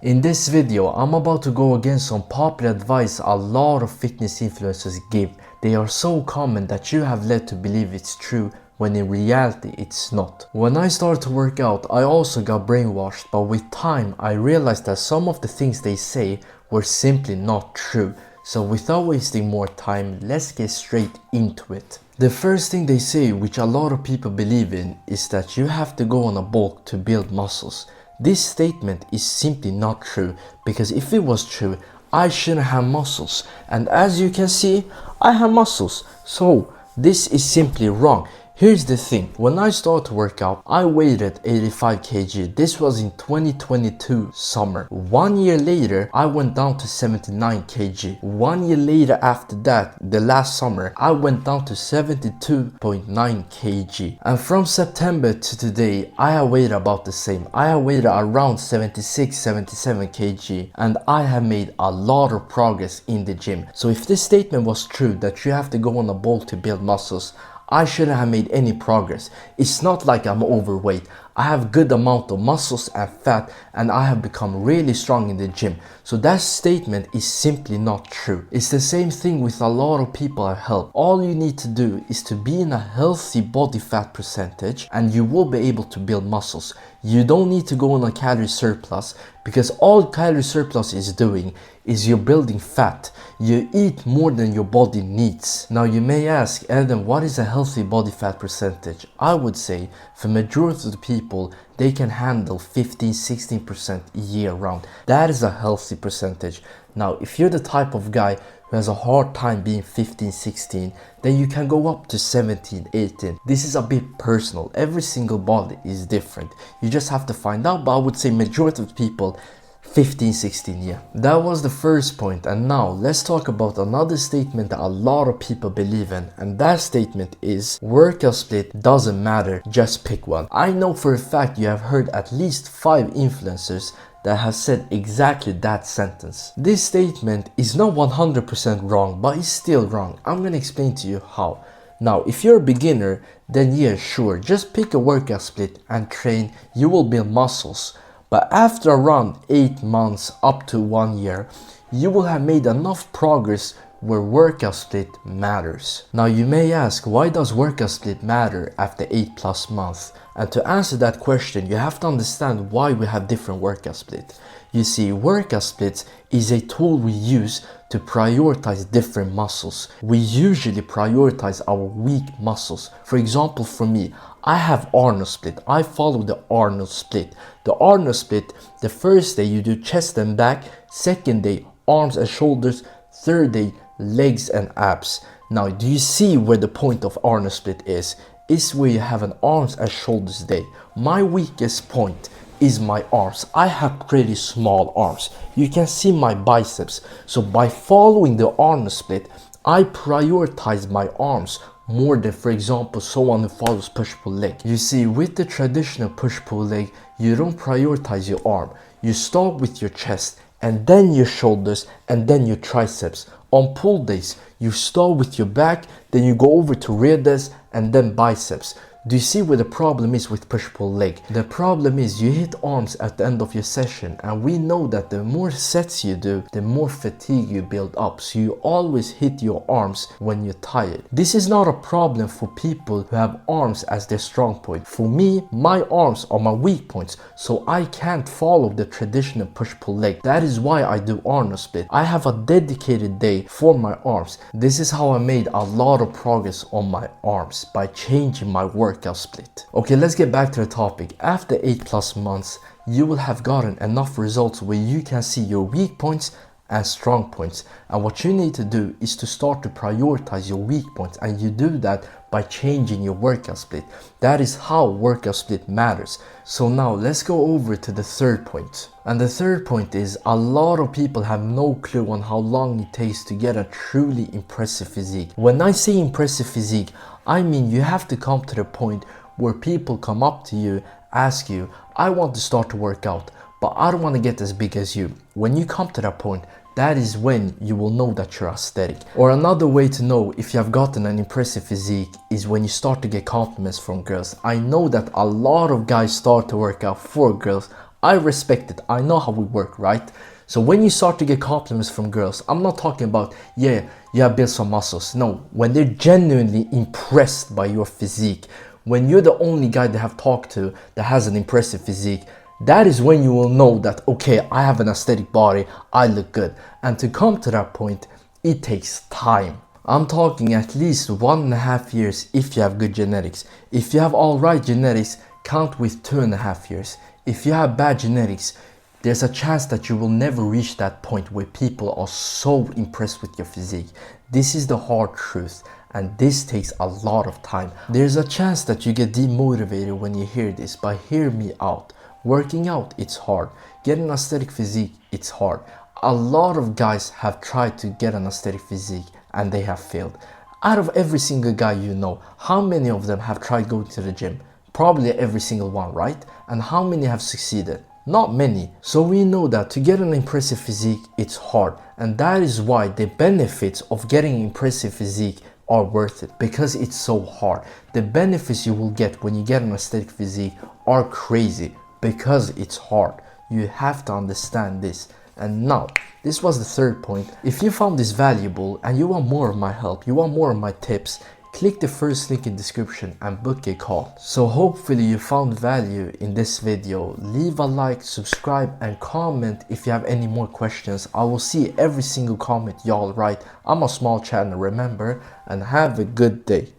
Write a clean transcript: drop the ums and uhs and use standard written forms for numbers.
In this video, I'm about to go against some popular advice a lot of fitness influencers give. They are so common that you have led to believe it's true when in reality it's not. When I started to work out, I also got brainwashed, but with time I realized that some of the things they say were simply not true. So without wasting more time, let's get straight into it. The first thing they say, which a lot of people believe in, is that you have to go on a bulk to build muscles. This statement is simply not true, because if it was true, I shouldn't have muscles, and as you can see, I have muscles, so this is simply wrong. Here's the thing, when I started to work out, I weighed at 85 kg. This was in 2022 summer. 1 year later, I went down to 79 kg. 1 year later after that, the last summer, I went down to 72.9 kg. And from September to today, I have weighed about the same. I have weighed around 76, 77 kg, and I have made a lot of progress in the gym. So if this statement was true, that you have to go on a bulk to build muscles, I shouldn't have made any progress. It's not like I'm overweight. I have good amount of muscles and fat, and I have become really strong in the gym. So that statement is simply not true. It's the same thing with a lot of people I help. All you need to do is to be in a healthy body fat percentage and you will be able to build muscles. You don't need to go on a calorie surplus, because all calorie surplus is doing is you're building fat. You eat more than your body needs. Now you may ask, Eden, what is a healthy body fat percentage? I would say for majority of the people, they can handle 15-16% year round. That is a healthy percentage. Now if you're the type of guy who has a hard time being 15-16, then you can go up to 17-18. This is a bit personal. Every single body is different. You just have to find out, but I would say majority of people 15-16, yeah. That was the first point, and now let's talk about another statement that a lot of people believe in, and that statement is workout split doesn't matter, just pick one. I know for a fact you have heard at least 5 influencers that have said exactly that sentence. This statement is not 100% wrong, but it's still wrong. I'm gonna explain to you how. Now, if you're a beginner, then yeah, sure, just pick a workout split and train, you will build muscles. But after around 8 months up to 1 year, you will have made enough progress where workout split matters. Now you may ask, why does workout split matter after 8+ months? And to answer that question, you have to understand why we have different workout splits. You see, workout splits is a tool we use to prioritize different muscles. We usually prioritize our weak muscles. For example, for me, I have Arnold split. I follow the Arnold split. The Arnold split, the first day you do chest and back, second day arms and shoulders, third day legs and abs. Now do you see where the point of Arnold split is? It's where you have an arms and shoulders day. My weakest point is my arms. I have pretty small arms. You can see my biceps. So by following the Arnold split, I prioritize my arms more than, for example, someone who follows push-pull leg. You see, with the traditional push-pull leg, you don't prioritize your arm. You start with your chest, and then your shoulders, and then your triceps. On pull days, you start with your back, then you go over to rear deadlifts, and then biceps. Do you see where the problem is with push-pull leg? The problem is you hit arms at the end of your session, and we know that the more sets you do, the more fatigue you build up. So you always hit your arms when you're tired. This is not a problem for people who have arms as their strong point. For me, my arms are my weak points, so I can't follow the traditional push-pull leg. That is why I do Arnold split. I have a dedicated day for my arms. This is how I made a lot of progress on my arms, by changing my workout split. Okay, let's get back to the topic. After 8+ months, you will have gotten enough results where you can see your weak points and strong points, and what you need to do is to start to prioritize your weak points, and you do that by changing your workout split. That is how workout split matters. So now let's go over to the third point. And the third point is, a lot of people have no clue on how long it takes to get a truly impressive physique. When I say impressive physique, I mean you have to come to the point where people come up to you, ask you, I want to start to work out, but I don't want to get as big as you. When you come to that point, that is when you will know that you're aesthetic. Or another way to know if you have gotten an impressive physique is when you start to get compliments from girls. I know that a lot of guys start to work out for girls. I respect it. I know how we work, right? So when you start to get compliments from girls, I'm not talking about, yeah, you have built some muscles. No, when they're genuinely impressed by your physique, when you're the only guy they have talked to that has an impressive physique, that is when you will know that, okay, I have an aesthetic body, I look good. And to come to that point, it takes time. I'm talking at least 1.5 years if you have good genetics. If you have alright genetics, count with 2.5 years. If you have bad genetics, there's a chance that you will never reach that point where people are so impressed with your physique. This is the hard truth, and this takes a lot of time. There's a chance that you get demotivated when you hear this, but hear me out. Working out, it's hard. Getting an aesthetic physique, it's hard. A lot of guys have tried to get an aesthetic physique and they have failed. Out of every single guy you know, how many of them have tried going to the gym? Probably every single one, right? And how many have succeeded? Not many. So we know that to get an impressive physique, it's hard. And that is why the benefits of getting an impressive physique are worth it, because it's so hard. The benefits you will get when you get an aesthetic physique are crazy because it's hard. You have to understand this. And now, this was the third point. If you found this valuable and you want more of my help, you want more of my tips, click the first link in description and book a call. So hopefully you found value in this video. Leave a like, subscribe and comment if you have any more questions. I will see every single comment y'all write. I'm a small channel, remember, and have a good day.